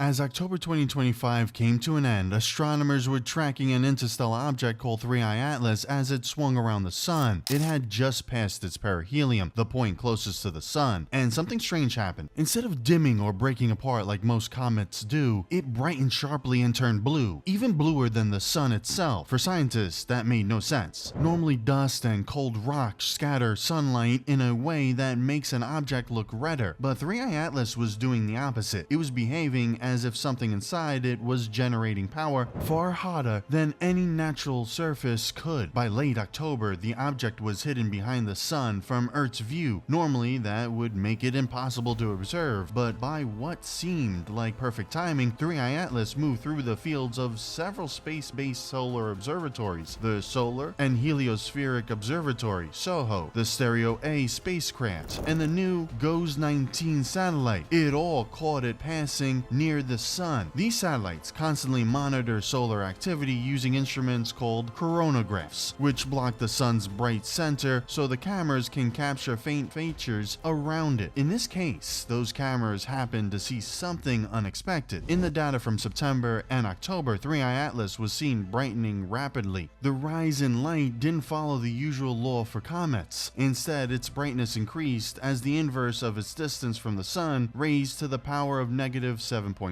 As October 2025 came to an end, astronomers were tracking an interstellar object called 3i Atlas as it swung around the sun. It had just passed its perihelion, the point closest to the sun, and something strange happened. Instead of dimming or breaking apart like most comets do, it brightened sharply and turned blue, even bluer than the sun itself. For scientists, that made no sense. Normally, dust and cold rocks scatter sunlight in a way that makes an object look redder, but 3i Atlas was doing the opposite. It was behaving as if something inside it was generating power far hotter than any natural surface could. By late October, the object was hidden behind the sun from Earth's view. Normally, that would make it impossible to observe, but by what seemed like perfect timing, 3i Atlas moved through the fields of several space-based solar observatories: the Solar and Heliospheric Observatory, SOHO, the Stereo A spacecraft, and the new GOES-19 satellite. It all caught it passing near the sun. These satellites constantly monitor solar activity using instruments called coronagraphs, which block the sun's bright center so the cameras can capture faint features around it. In this case, those cameras happened to see something unexpected. In the data from September and October, 3i Atlas was seen brightening rapidly. The rise in light didn't follow the usual law for comets. Instead, its brightness increased as the inverse of its distance from the sun raised to the power of negative 7.5.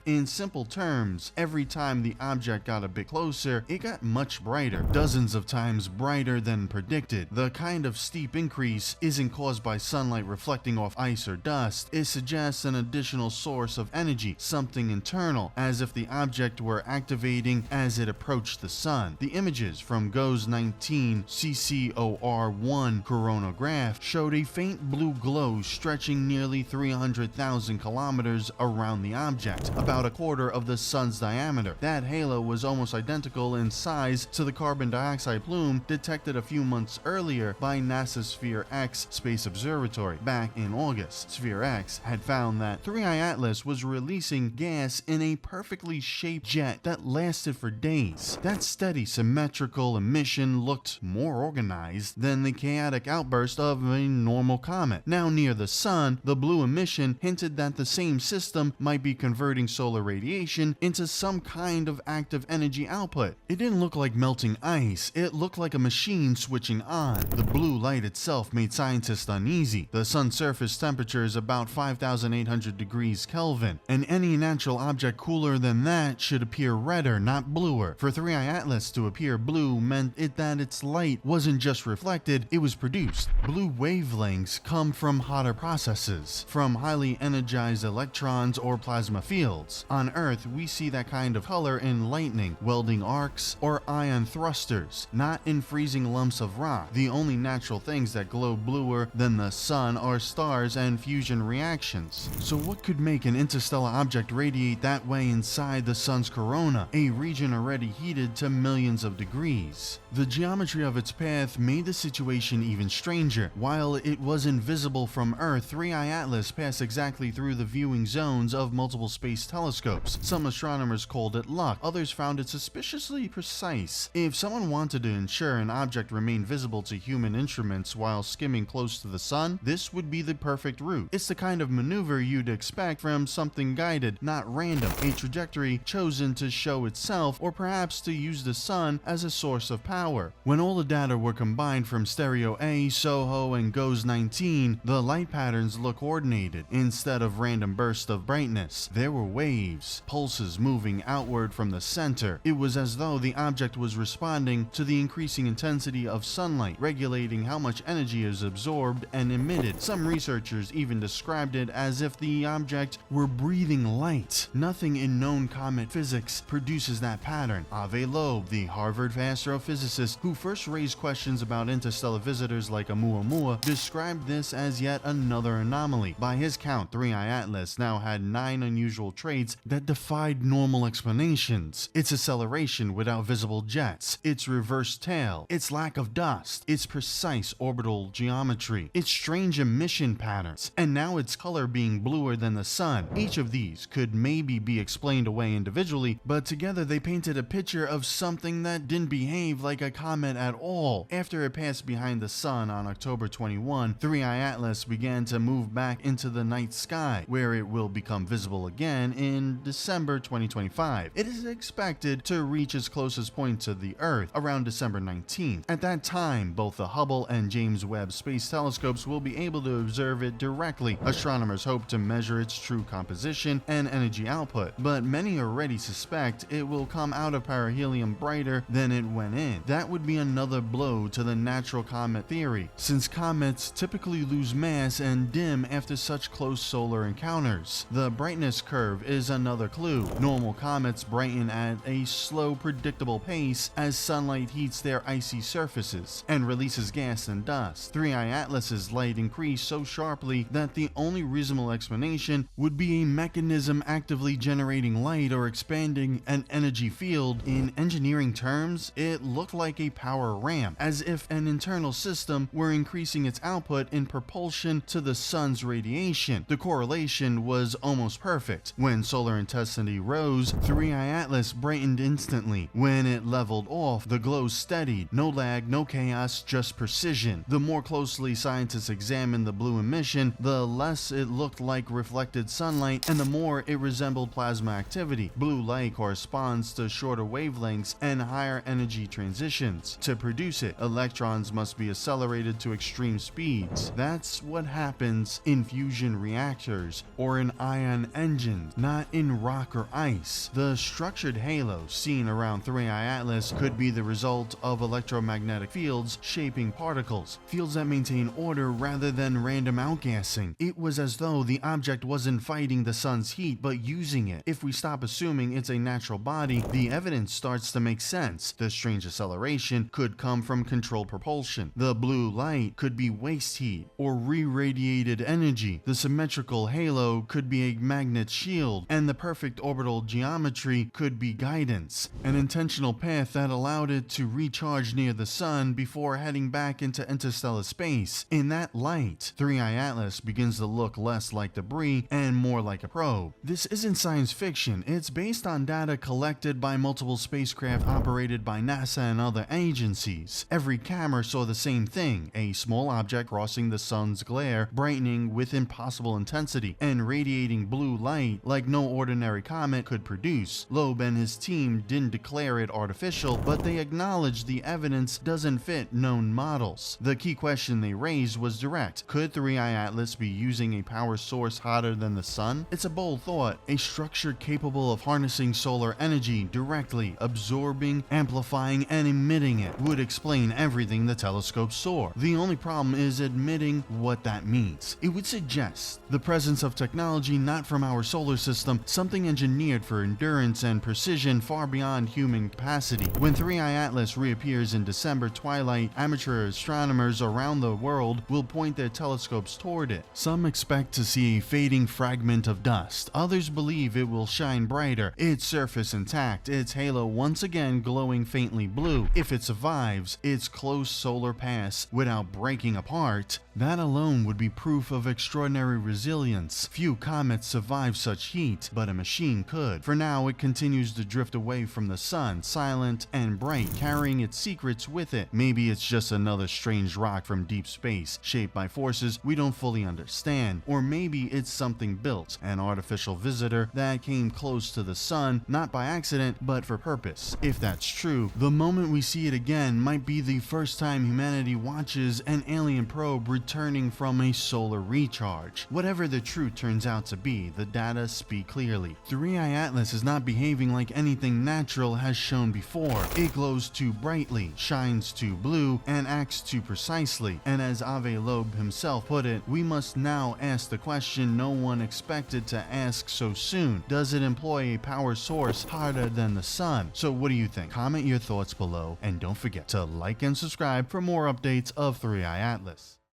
In simple terms, every time the object got a bit closer, it got much brighter, dozens of times brighter than predicted. The kind of steep increase isn't caused by sunlight reflecting off ice or dust. It suggests an additional source of energy, something internal, as if the object were activating as it approached the sun. The images from GOES-19 CCOR-1 coronagraph showed a faint blue glow stretching nearly 300,000 kilometers around the object, about a quarter of the sun's diameter. That halo was almost identical in size to the carbon dioxide plume detected a few months earlier by NASA's Sphere X space observatory. Back in August, Sphere X had found that 3i Atlas was releasing gas in a perfectly shaped jet that lasted for days. That steady, symmetrical emission looked more organized than the chaotic outburst of a normal comet. Now near the sun, the blue emission hinted that the same system might be converting solar radiation into some kind of active energy output. It didn't look like melting ice, it looked like a machine switching on. The blue light itself made scientists uneasy. The sun's surface temperature is about 5,800 degrees Kelvin, and any natural object cooler than that should appear redder, not bluer. For 3i Atlas to appear blue meant that its light wasn't just reflected, it was produced. Blue wavelengths come from hotter processes, from highly energized electrons or plasma fields. On Earth, we see that kind of color in lightning, welding arcs, or ion thrusters, not in freezing lumps of rock. The only natural things that glow bluer than the sun are stars and fusion reactions. So what could make an interstellar object radiate that way inside the sun's corona, a region already heated to millions of degrees? The geometry of its path made the situation even stranger. While it was invisible from Earth, 3i Atlas passed exactly through the viewing zones of multiple space telescopes. Some astronomers called it luck, others found it suspiciously precise. If someone wanted to ensure an object remained visible to human instruments while skimming close to the sun, this would be the perfect route. It's the kind of maneuver you'd expect from something guided, not random, a trajectory chosen to show itself, or perhaps to use the sun as a source of power. When all the data were combined from Stereo A, SOHO, and GOES-19, the light patterns looked coordinated. Instead of random bursts of brightness, there were waves, pulses moving outward from the center. It was as though the object was responding to the increasing intensity of sunlight, regulating how much energy is absorbed and emitted. Some researchers even described it as if the object were breathing light. Nothing in known comet physics produces that pattern. Avi Loeb, the Harvard astrophysicist who first raised questions about interstellar visitors like Oumuamua, described this as yet another anomaly. By his count, 3i Atlas now had 9 unusual traits that defied normal explanations: its acceleration without visible jets, its reverse tail, its lack of dust, its precise orbital geometry, its strange emission patterns, and now its color being bluer than the sun. Each of these could maybe be explained away individually, but together they painted a picture of something that didn't behave like a comet at all. After it passed behind the sun on October 21, 3i Atlas began to move back into the night sky, where it will become visible visible again in December 2025. It is expected to reach its closest point to the Earth around December 19th. At that time, both the Hubble and James Webb Space Telescopes will be able to observe it directly. Astronomers hope to measure its true composition and energy output, but many already suspect it will come out of perihelion brighter than it went in. That would be another blow to the natural comet theory, since comets typically lose mass and dim after such close solar encounters. The brightness curve is another clue. Normal comets brighten at a slow, predictable pace as sunlight heats their icy surfaces and releases gas and dust. 3i Atlas's light increased so sharply that the only reasonable explanation would be a mechanism actively generating light or expanding an energy field. In engineering terms, it looked like a power ramp, as if an internal system were increasing its output in propulsion to the sun's radiation. The correlation was almost perfect. When solar intensity rose, 3i Atlas brightened instantly. When it leveled off, the glow steadied. No lag, no chaos, just precision. The more closely scientists examined the blue emission, the less it looked like reflected sunlight and the more it resembled plasma activity. Blue light corresponds to shorter wavelengths and higher energy transitions. To produce it, electrons must be accelerated to extreme speeds. That's what happens in fusion reactors or in ion engines, not in rock or ice. The structured halo seen around 3i Atlas could be the result of electromagnetic fields shaping particles, fields that maintain order rather than random outgassing. It was as though the object wasn't fighting the sun's heat but using it. If we stop assuming it's a natural body, the evidence starts to make sense. The strange acceleration could come from controlled propulsion. The blue light could be waste heat or re-radiated energy. The symmetrical halo could be a magnet shield, and the perfect orbital geometry could be guidance, an intentional path that allowed it to recharge near the sun before heading back into interstellar space. In that light, 3i Atlas begins to look less like debris and more like a probe. This isn't science fiction. It's based on data collected by multiple spacecraft operated by NASA and other agencies. Every camera saw the same thing: a small object crossing the sun's glare, brightening with impossible intensity and radiating blue light like no ordinary comet could produce. Loeb and his team didn't declare it artificial, but they acknowledged the evidence doesn't fit known models. The key question they raised was direct. Could 3i Atlas be using a power source hotter than the sun? It's a bold thought. A structure capable of harnessing solar energy directly, absorbing, amplifying, and emitting it would explain everything the telescope saw. The only problem is admitting what that means. It would suggest the presence of technology not from our solar system, something engineered for endurance and precision far beyond human capacity. When 3i Atlas reappears in December twilight, amateur astronomers around the world will point their telescopes toward it. Some expect to see a fading fragment of dust. Others believe it will shine brighter, its surface intact, its halo once again glowing faintly blue. If it survives its close solar pass without breaking apart, that alone would be proof of extraordinary resilience. Few comets survive such heat, but a machine could. For now, it continues to drift away from the sun, silent and bright, carrying its secrets with it. Maybe it's just another strange rock from deep space, shaped by forces we don't fully understand. Or maybe it's something built, an artificial visitor that came close to the sun, not by accident, but for purpose. If that's true, the moment we see it again might be the first time humanity watches an alien probe returning from a solar recharge. Whatever the truth turns out to be, the data speak clearly. 3i Atlas is not behaving like anything natural has shown before. It glows too brightly, shines too blue, and acts too precisely. And as Avi Loeb himself put it, we must now ask the question no one expected to ask so soon. Does it employ a power source hotter than the sun? So what do you think? Comment your thoughts below, and don't forget to like and subscribe for more updates of 3i Atlas.